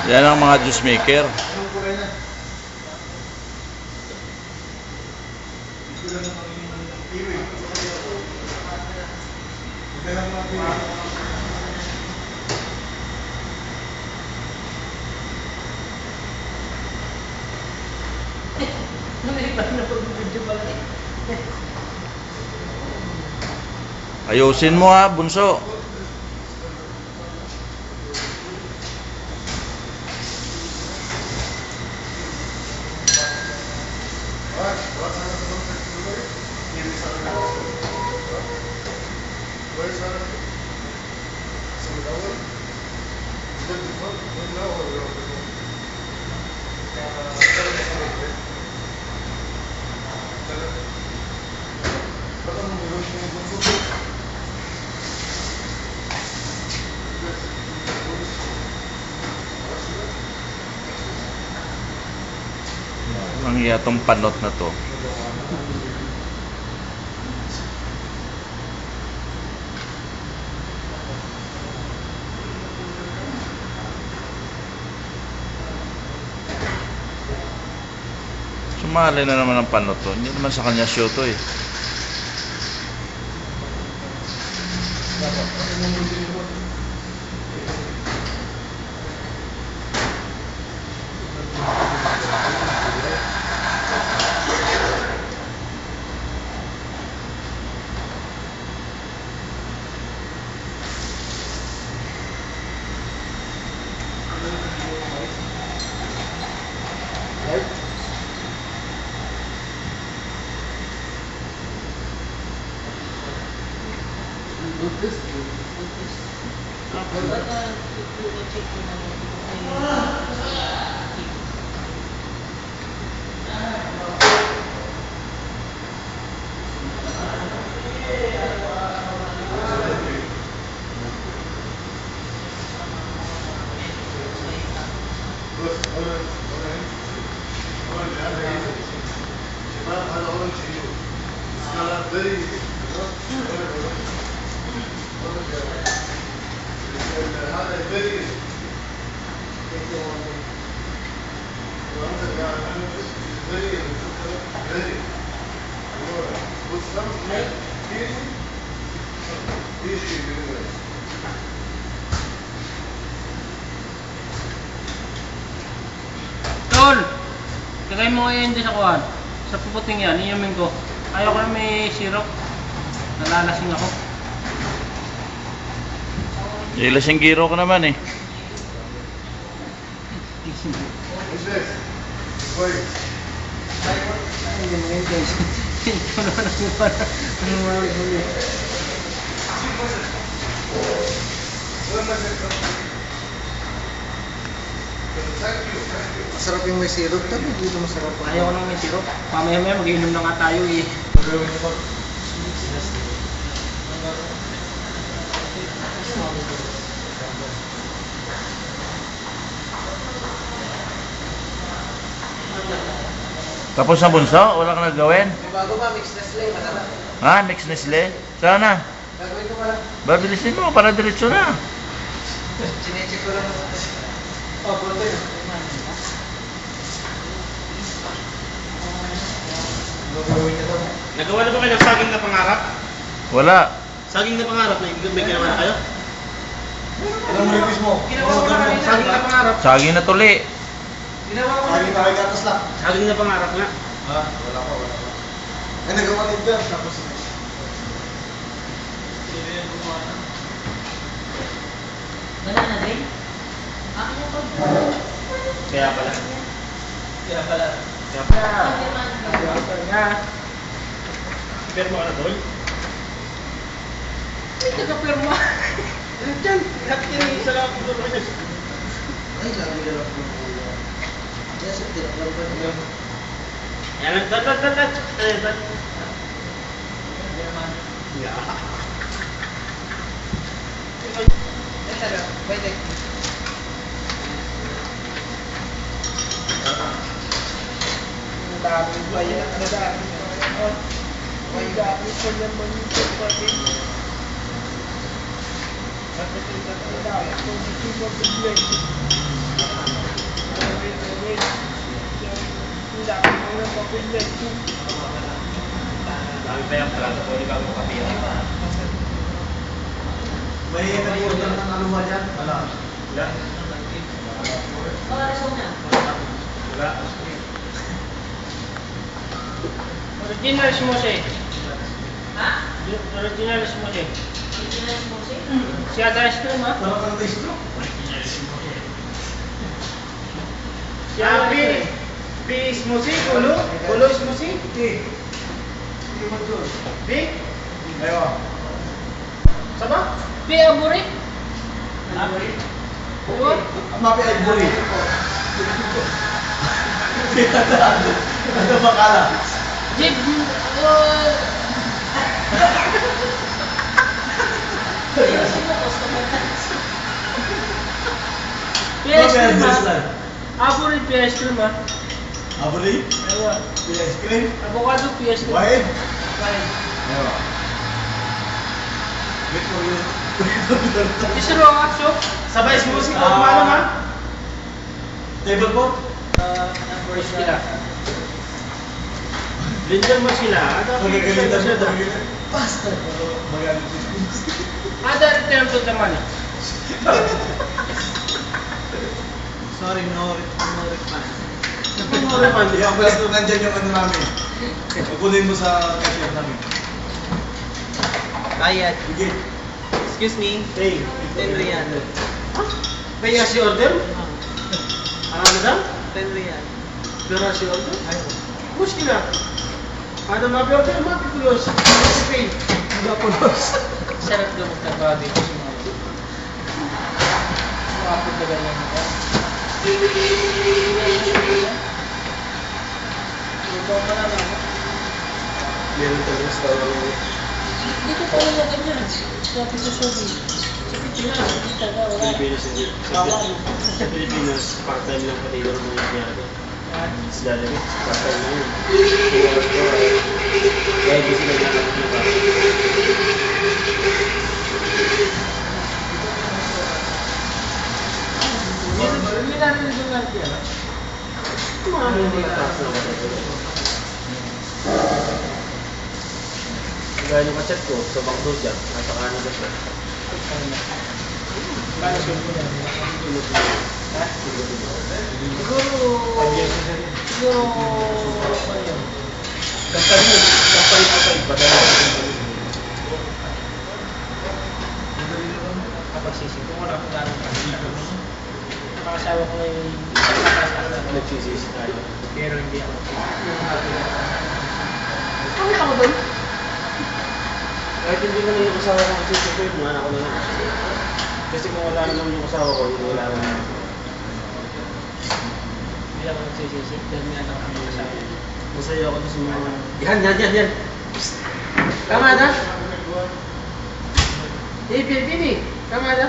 Yan ang mga juice maker. Ayusin mo ha, bunso. Ang iyatong panot na to. Sumali na naman ang panot to. Hindi naman sa kanya show to eh. Tol! Kagay mo ngayon dyan sa kuhan. Sa puputing yan, iyamin ko. Ayaw ko na may syrup. Nalalasing ako. Ilasing giro ko naman eh. Masarap yung may syrup, tapi hindi ito masarap. Ayaw ko na may syrup. Mamaya-maya mag-iinom na nga tayo eh. Tapos na bunso? Wala kang nagawin? Bago ba, mix Nestle, masarap. Ha? Mix Nestle? Sana? Gagawin ko pala. Babilisin mo para diretso na. Chinecheck ko lang. Oh, protein. Gagawin niya daw. Nagawa na ba kayo ng saging na pangarap? Wala. Saging na pangarap na may ginawa na kayo? Ilang reviews mo? Ginawa ko na kayo. Saging na pangarap. Saging na tuli. Ginawa ko na. Lagi na kay gatas lang. Saging na pangarap nga. Ha? Wala pa. Ay, nagawa ni Bear, tapos Wala na rin? Akin na to. Kaya pala. Kaya pala. Kaya pala. Pero mo ka na doon? Ay, taga-perma. Diyan, lahat yan yung isa lang ako doon. Ay, lagi na lang po. Yes, tinap lang ba niya? Yan, dat. Pwede. Ang dami ba yan? Ang dami. Ang dami ko naman ito pa rin. Ang dami ko naman ito pa rin. Ang dami mo ng papilyan ko. Dami pa yung plato ko, di ba mo kapira? May nalimutan ng aluha dyan? Wala. Wala. Baka resume na. Wala. Original smoothie. Ha? Original smoothie. Original smoothie? Siya ice cream ha? Sarap ang taste to. Siya ice cream. B smoothie, gulo? Gulo smoothie? Hindi. Hindi mo dyan. B? Ayaw. Saba? B aburi. Aburi? Oo. Ang mapi ay buri. Ano ba kala? Jib. Ayusin mo, customer ka. PS Mapi ay cream buri ha? lang. Aburi PS cream ha? Abuli? Ewan. Ice cream? Avocado PS cream. Wine? Wine. Ayaw. Wait for you. Isro ha? So? Sabay smoothie ko, kumano ma? Table pot? First sila. Blender mo sila. Magagalitan mo talaga. Basta. Magalit. Ada return to the money. Sorry, no refund. Yung pwesto nandyan yung ano namin. Pagkunin mo sa cashier namin. Bayad. Sige. Excuse me. Hey. 10 real. Kaya si order? Ano daw? 10 real. Pero si order? Muskila. Ada mabi-order, mabi-pulos. Pay. Mabi-pulos. Sarap daw magtrabaho dito sa mga ito. Makapag na ganyan mo. Ikaw pa lang ako. Meron talaga sa tawag. Dito pa rin na ganyan. Sa Pisosobi. Sa Pilipinas, dito na wala. Sa Pilipinas, part-time lang pati yung mga nangyari. Sila rin, part-time lang yun. Kaya hindi sila nagkakalit na ba? Hindi na rin yung nanti, ano? Mga hindi taas na ba? Kaya yung kachat ko, sa bangko siya, nasa Canada siya. Kaya siya mo yan. Ha? Siguro... Siguro... Ano yun? Kampay outside, badala sa company. Kapag sisig. Kung wala ko gano'n pa. Makasawa ko ngayon. Nagsisisi tayo. Pero hindi ako. Ano ako doon? Kahit hindi mo na yung asawa ko magsisisi ko, yung anak ko na lang. Kasi kung wala naman yung asawa ko, hindi wala naman. Hindi ako nagsisisi. Dahil may anak ako masawa. Masaya ako sa mga... Yan! Tama na? Eh, Pilipini. Tama na?